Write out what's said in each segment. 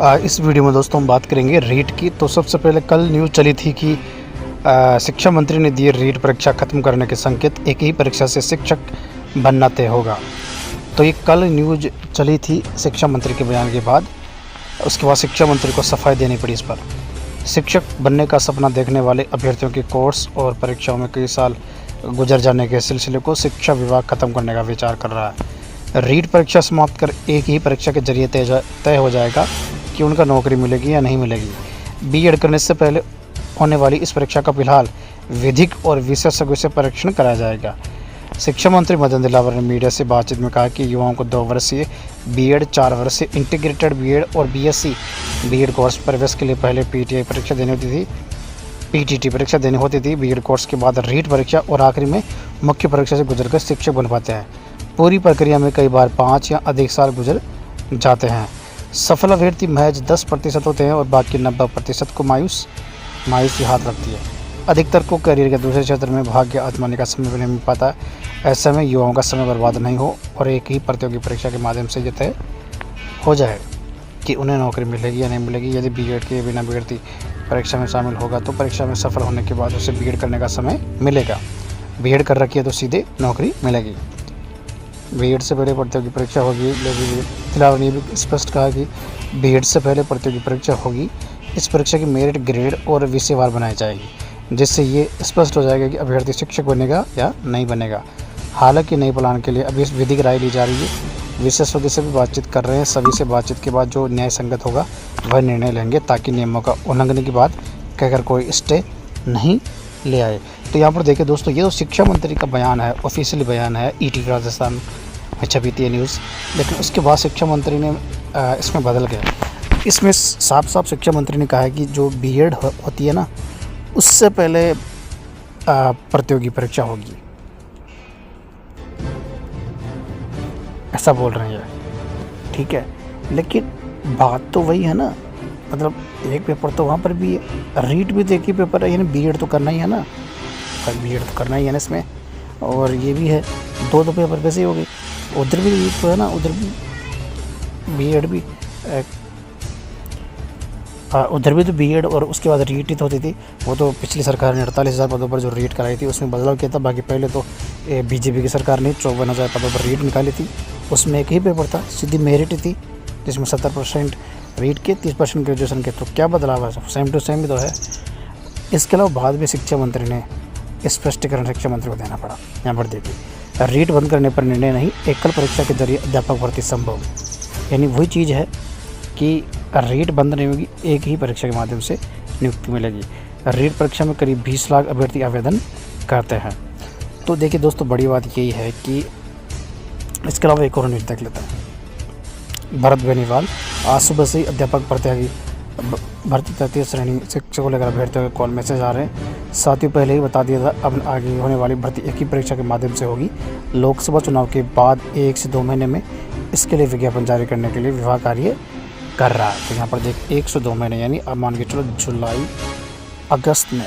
इस वीडियो में दोस्तों हम बात करेंगे रीट की। तो सबसे पहले कल न्यूज़ चली थी कि शिक्षा मंत्री ने दिए रीट परीक्षा खत्म करने के संकेत, एक ही परीक्षा से शिक्षक बनना तय होगा। तो ये कल न्यूज़ चली थी शिक्षा मंत्री के बयान के बाद। उसके बाद शिक्षा मंत्री को सफाई देनी पड़ी इस पर। शिक्षक बनने का सपना देखने वाले अभ्यर्थियों के कोर्स और परीक्षाओं में कई साल गुजर जाने के सिलसिले को शिक्षा विभाग खत्म करने का विचार कर रहा है। रीट परीक्षा समाप्त कर एक ही परीक्षा के जरिए तय हो जाएगा कि उनका नौकरी मिलेगी या नहीं मिलेगी। बीएड करने से पहले होने वाली इस परीक्षा का फिलहाल विधिक और विशेषज्ञों से परीक्षण कराया जाएगा। शिक्षा मंत्री मदन दिलावर ने मीडिया से बातचीत में कहा कि युवाओं को 2 वर्षीय बीएड, 4 वर्षीय इंटीग्रेटेड बीएड और बीएससी बीएड कोर्स प्रवेश के लिए पहले पीटीटी परीक्षा देनी होती थी। बीएड कोर्स के बाद रीट परीक्षा और आखिरी में मुख्य परीक्षा से गुजरकर शिक्षक बन पाते हैं। पूरी प्रक्रिया में कई बार 5 या अधिक साल गुजर जाते हैं। सफल अभ्यर्थी महज 10% होते हैं और बाकी 90% को मायूसी हाथ लगती है। अधिकतर को करियर के दूसरे क्षेत्र में भाग्य आजमाने का समय भी नहीं मिल पाता। ऐसे में युवाओं का समय बर्बाद नहीं हो और एक ही प्रतियोगी परीक्षा के माध्यम से ये तय हो जाए कि उन्हें नौकरी मिलेगी या नहीं मिलेगी। यदि बीएड के बिना अभ्यर्थी परीक्षा में शामिल होगा तो परीक्षा में सफल होने के बाद उसे बीएड करने का समय मिलेगा। बीएड कर रखी है तो सीधे नौकरी मिलेगी। बीएड से पहले प्रतियोगी परीक्षा होगी, लेकिन दिलावर ने भी स्पष्ट कहा कि बीएड से पहले प्रतियोगी परीक्षा होगी। इस परीक्षा की मेरिट, ग्रेड और विषयवार बनाई जाएगी, जिससे ये स्पष्ट हो जाएगा कि अभ्यर्थी शिक्षक बनेगा या नहीं बनेगा। हालांकि नए प्लान के लिए अभी विधिक राय ली जा रही है। विशेषज्ञों से भी बातचीत कर रहे हैं। सभी से बातचीत के बाद जो न्याय संगत होगा वह निर्णय लेंगे, ताकि नियमों का उल्लंघन की बात कहकर कोई स्टे नहीं ले आए। तो यहाँ पर देखिए दोस्तों, ये तो शिक्षा मंत्री का बयान है, ऑफिशियल बयान है, ईटीवी राजस्थान में छपी थी ये न्यूज़। लेकिन उसके बाद शिक्षा मंत्री ने इसमें बदल गया। इसमें साफ साफ शिक्षा मंत्री ने कहा है कि जो बीएड होती है ना, उससे पहले प्रतियोगी परीक्षा होगी, ऐसा बोल रहे हैं। ठीक है, लेकिन बात तो वही है ना, मतलब एक पेपर तो वहाँ पर भी है, रीट भी तो एक ही पेपर है, यानी बीएड तो करना ही है ना, बीएड तो करना ही है ना इसमें। और ये भी है, 2 पेपर कैसे हो गए। उधर भी तो है ना, उधर भी बीएड भी उधर भी तो बीएड और उसके बाद रीट ही तो होती थी। वो तो पिछली सरकार ने 48,000 पदों पर जो रीट कराई थी उसमें बदलाव किया था। बाकी पहले तो बीजेपी की सरकार ने 54,000 पदों पर रीट निकाली थी। उसमें एक ही पेपर था, सीधी मेरिट थी, जिसमें 70% रीट के, 30% ग्रेजुएशन के। तो क्या बदलाव है, सेम टू सेम भी तो है। इसके अलावा बाद में शिक्षा मंत्री ने स्पष्टीकरण शिक्षा मंत्री को देना पड़ा। यहाँ पर देखिए, रीट बंद करने पर निर्णय नहीं, एकल परीक्षा के जरिए अध्यापक भर्ती संभव। यानी वही चीज़ है कि रीट बंद नहीं होगी, एक ही परीक्षा के माध्यम से नियुक्ति मिलेगी। रीट परीक्षा में करीब 20 लाख अभ्यर्थी आवेदन करते हैं। तो देखिए दोस्तों, बड़ी बात यही है कि इसके अलावा एक और न्यूज़ देख लेते हैं। भरत बेनीवाल, आज सुबह से ही अध्यापक भर्ती 33 श्रेणी शिक्षकों को लेकर अभ्यर्थियों के कॉल मैसेज आ रहे हैं। साथ ही पहले ही बता दिया था, अब आगे होने वाली भर्ती एक ही परीक्षा के माध्यम से होगी। लोकसभा चुनाव के बाद 1 से 2 महीने में इसके लिए विज्ञापन जारी करने के लिए विभाग कार्य कर रहा है। तो यहाँ पर देख 1 से 2 महीने, यानी अब मान के चलो जुलाई अगस्त में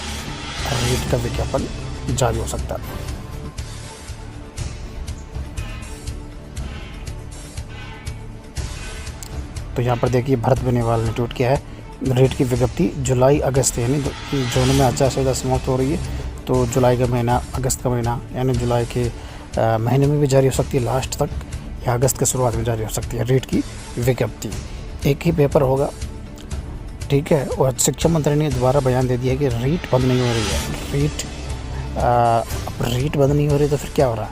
रीट का विज्ञापन जारी हो सकता है। तो यहाँ पर देखिए, भरत बेनीवाल ने ट्वीट किया है, रीट की विज्ञप्ति जुलाई अगस्त, यानी जून में आचार संहिता समाप्त हो रही है, तो जुलाई का महीना, अगस्त का महीना, यानी जुलाई के महीने में भी जारी हो सकती है लास्ट तक, या अगस्त के शुरुआत में जारी हो सकती है रीट की विज्ञप्ति। एक ही पेपर होगा, ठीक है। और शिक्षा मंत्री ने दोबारा बयान दे दिया कि रीट बंद नहीं हो रही है। अब रीट बंद नहीं हो रही तो फिर क्या हो रहा है।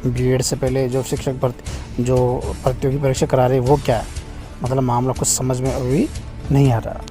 बीएड से पहले जो शिक्षक जो प्रतियोगी परीक्षा करा रहे वो क्या है, मतलब मामला कुछ समझ में अभी नहीं आ रहा।